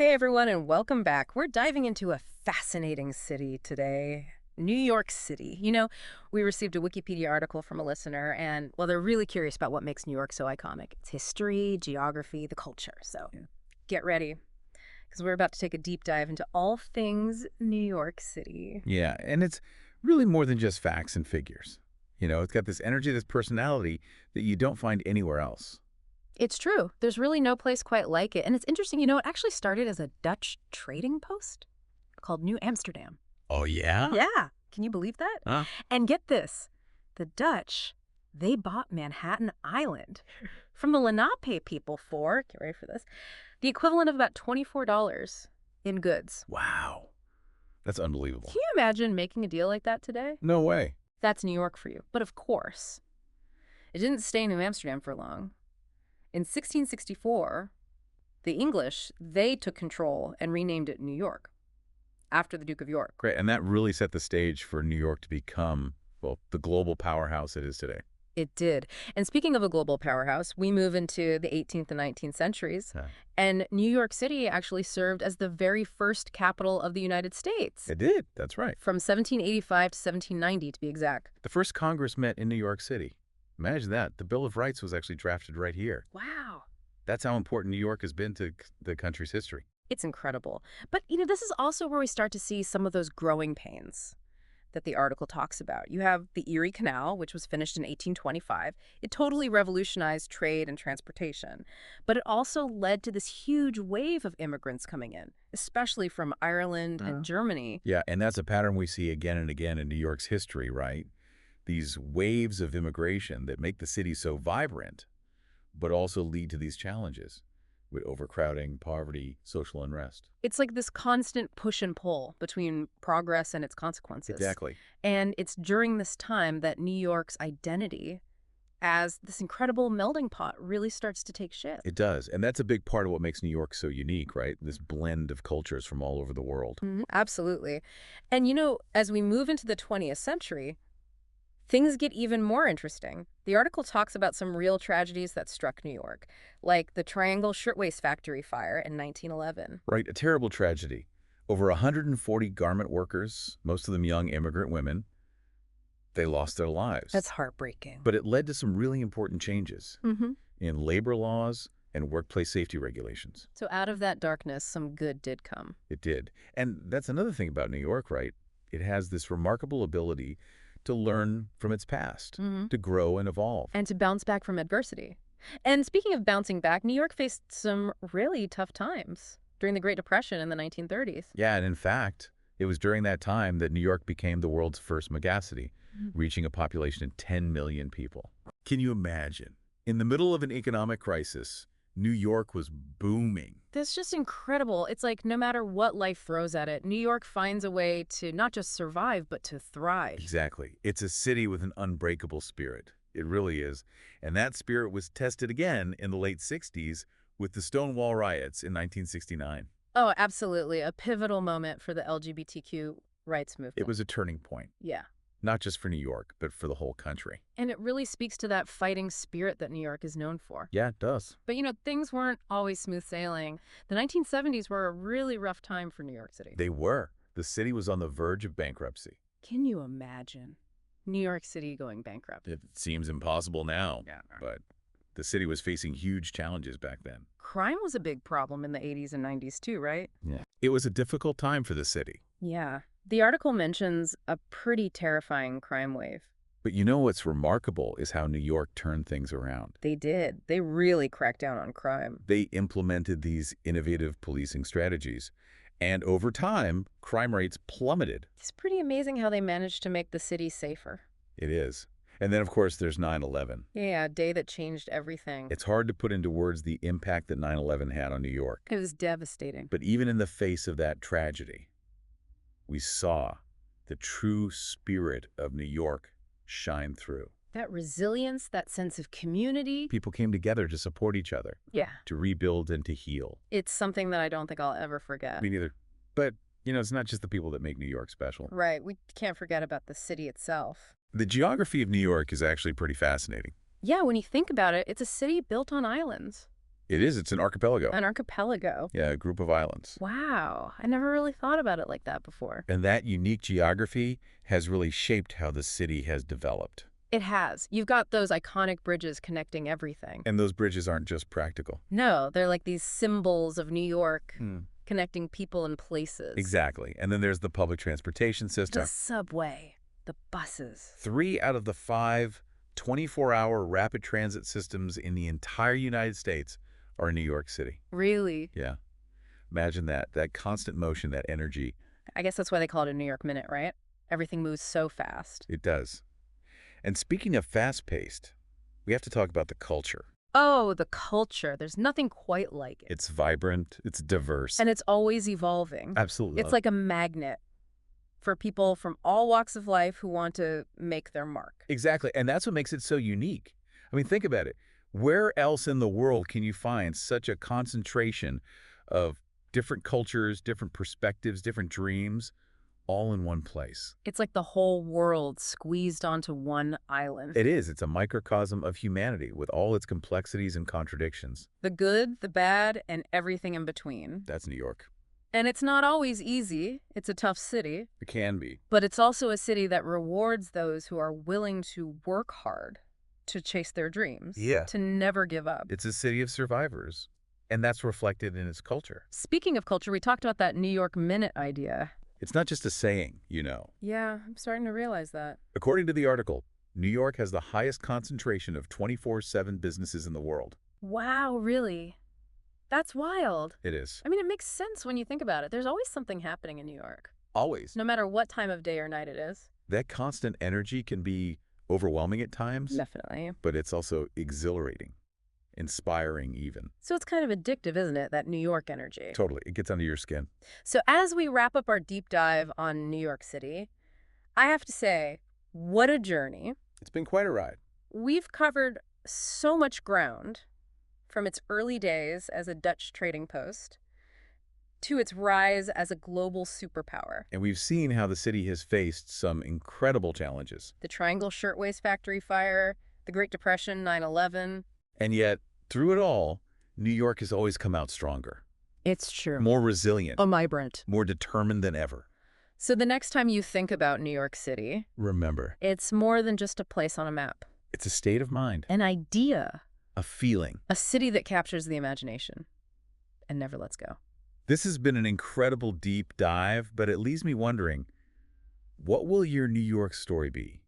Hey everyone, and welcome back. We're diving into a fascinating city today, New York City. We received a Wikipedia article from a listener, and well, they're really curious about what makes New York so iconic. It's history, geography, the culture. So get ready, because we're about to take a deep dive into all things New York City. Yeah, and it's really more than just facts and figures. It's got this energy, this personality that you don't find anywhere else. It's true. There's really no place quite like it. And it's interesting, it actually started as a Dutch trading post called New Amsterdam. Oh, yeah? Yeah. Can you believe that? Huh? And get this, the Dutch, they bought Manhattan Island from the Lenape people for, get ready for this, the equivalent of about $24 in goods. Wow. That's unbelievable. Can you imagine making a deal like that today? No way. That's New York for you. But of course, it didn't stay in New Amsterdam for long. In 1664, the English, they took control and renamed it New York after the Duke of York. Great, and that really set the stage for New York to become, well, the global powerhouse it is today. It did. And speaking of a global powerhouse, we move into the 18th and 19th centuries, Yeah. and New York City actually served as the very first capital of the United States. It did, that's right. From 1785 to 1790, to be exact. The first Congress met in New York City. Imagine that. The Bill of Rights was actually drafted right here. Wow. That's how important New York has been to the country's history. It's incredible. But, this is also where we start to see some of those growing pains that the article talks about. You have the Erie Canal, which was finished in 1825. It totally revolutionized trade and transportation. But it also led to this huge wave of immigrants coming in, especially from Ireland and Germany. Yeah, and that's a pattern we see again and again in New York's history, right? These waves of immigration that make the city so vibrant, but also lead to these challenges with overcrowding, poverty, social unrest. It's like this constant push and pull between progress and its consequences. Exactly. And it's during this time that New York's identity as this incredible melding pot really starts to take shape. It does. And that's a big part of what makes New York so unique, right? This blend of cultures from all over the world. Absolutely. And as we move into the 20th century, things get even more interesting. The article talks about some real tragedies that struck New York, like the Triangle Shirtwaist Factory fire in 1911. Right, a terrible tragedy. Over 140 garment workers, most of them young immigrant women, they lost their lives. That's heartbreaking. But it led to some really important changes in labor laws and workplace safety regulations. So out of that darkness, some good did come. It did. And that's another thing about New York, right? It has this remarkable ability to learn from its past, to grow and evolve. And to bounce back from adversity. And speaking of bouncing back, New York faced some really tough times during the Great Depression in the 1930s. Yeah, and in fact, it was during that time that New York became the world's first megacity, reaching a population of 10 million people. Can you imagine? In the middle of an economic crisis, New York was booming. That's just incredible. It's like no matter what life throws at it, New York finds a way to not just survive, but to thrive. Exactly. It's a city with an unbreakable spirit. It really is. And that spirit was tested again in the late 60s with the Stonewall riots in 1969. Oh, absolutely. A pivotal moment for the LGBTQ rights movement. It was a turning point, Yeah. not just for New York, but for the whole country. And it really speaks to that fighting spirit that New York is known for. Yeah, it does. But things weren't always smooth sailing. The 1970s were a really rough time for New York City. They were. The city was on the verge of bankruptcy. Can you imagine New York City going bankrupt? It seems impossible now, but the city was facing huge challenges back then. Crime was a big problem in the 80s and 90s too, right? Yeah. It was a difficult time for the city. Yeah. The article mentions a pretty terrifying crime wave. But what's remarkable is how New York turned things around. They did. They really cracked down on crime. They implemented these innovative policing strategies. And over time, crime rates plummeted. It's pretty amazing how they managed to make the city safer. It is. And then, of course, there's 9/11. Yeah, a day that changed everything. It's hard to put into words the impact that 9/11 had on New York. It was devastating. But even in the face of that tragedy, we saw the true spirit of New York shine through. That resilience, that sense of community. People came together to support each other, Yeah. to rebuild and to heal. It's something that I don't think I'll ever forget. Me neither. But, it's not just the people that make New York special. Right. We can't forget about the city itself. The geography of New York is actually pretty fascinating. Yeah, when you think about it, it's a city built on islands. It is. It's an archipelago. An archipelago. Yeah, a group of islands. Wow. I never really thought about it like that before. And that unique geography has really shaped how the city has developed. It has. You've got those iconic bridges connecting everything. And those bridges aren't just practical. No, they're like these symbols of New York, connecting people and places. Exactly. And then there's the public transportation system. The subway, the buses. 3 out of the 5 24-hour rapid transit systems in the entire United States are in New York City. Really? Yeah. Imagine that constant motion, that energy. I guess that's why they call it a New York minute, right? Everything moves so fast. It does. And speaking of fast-paced, we have to talk about the culture. Oh, the culture. There's nothing quite like it. It's vibrant, it's diverse. And it's always evolving. Absolutely. It's like a magnet for people from all walks of life who want to make their mark. Exactly. And that's what makes it so unique. I mean, think about it. Where else in the world can you find such a concentration of different cultures, different perspectives, different dreams, all in one place? It's like the whole world squeezed onto one island. It is. It's a microcosm of humanity with all its complexities and contradictions. The good, the bad, and everything in between. That's New York. And it's not always easy. It's a tough city. It can be. But it's also a city that rewards those who are willing to work hard to chase their dreams. Yeah. To never give up. It's a city of survivors. And that's reflected in its culture. Speaking of culture, we talked about that New York minute idea. It's not just a saying, you know. Yeah, I'm starting to realize that. According to the article, New York has the highest concentration of 24/7 businesses in the world. Wow, really? That's wild. It is. I mean, it makes sense when you think about it. There's always something happening in New York, Always. no matter what time of day or night it is. That constant energy can be overwhelming at times, Definitely. but it's also exhilarating, inspiring even. So it's kind of addictive, isn't it, that New York energy? Totally. It gets under your skin. So as we wrap up our deep dive on New York City, I have to say, what a journey. It's been quite a ride. We've covered so much ground, from its early days as a Dutch trading post to its rise as a global superpower. And we've seen how the city has faced some incredible challenges. The Triangle Shirtwaist Factory fire, the Great Depression, 9/11. And yet, through it all, New York has always come out stronger, It's true. more resilient, Vibrant. more determined than ever. So the next time you think about New York City, Remember, it's more than just a place on a map. it's a state of mind, An idea. a feeling. A city that captures the imagination and never lets go. This has been an incredible deep dive, but it leaves me wondering, what will your New York story be?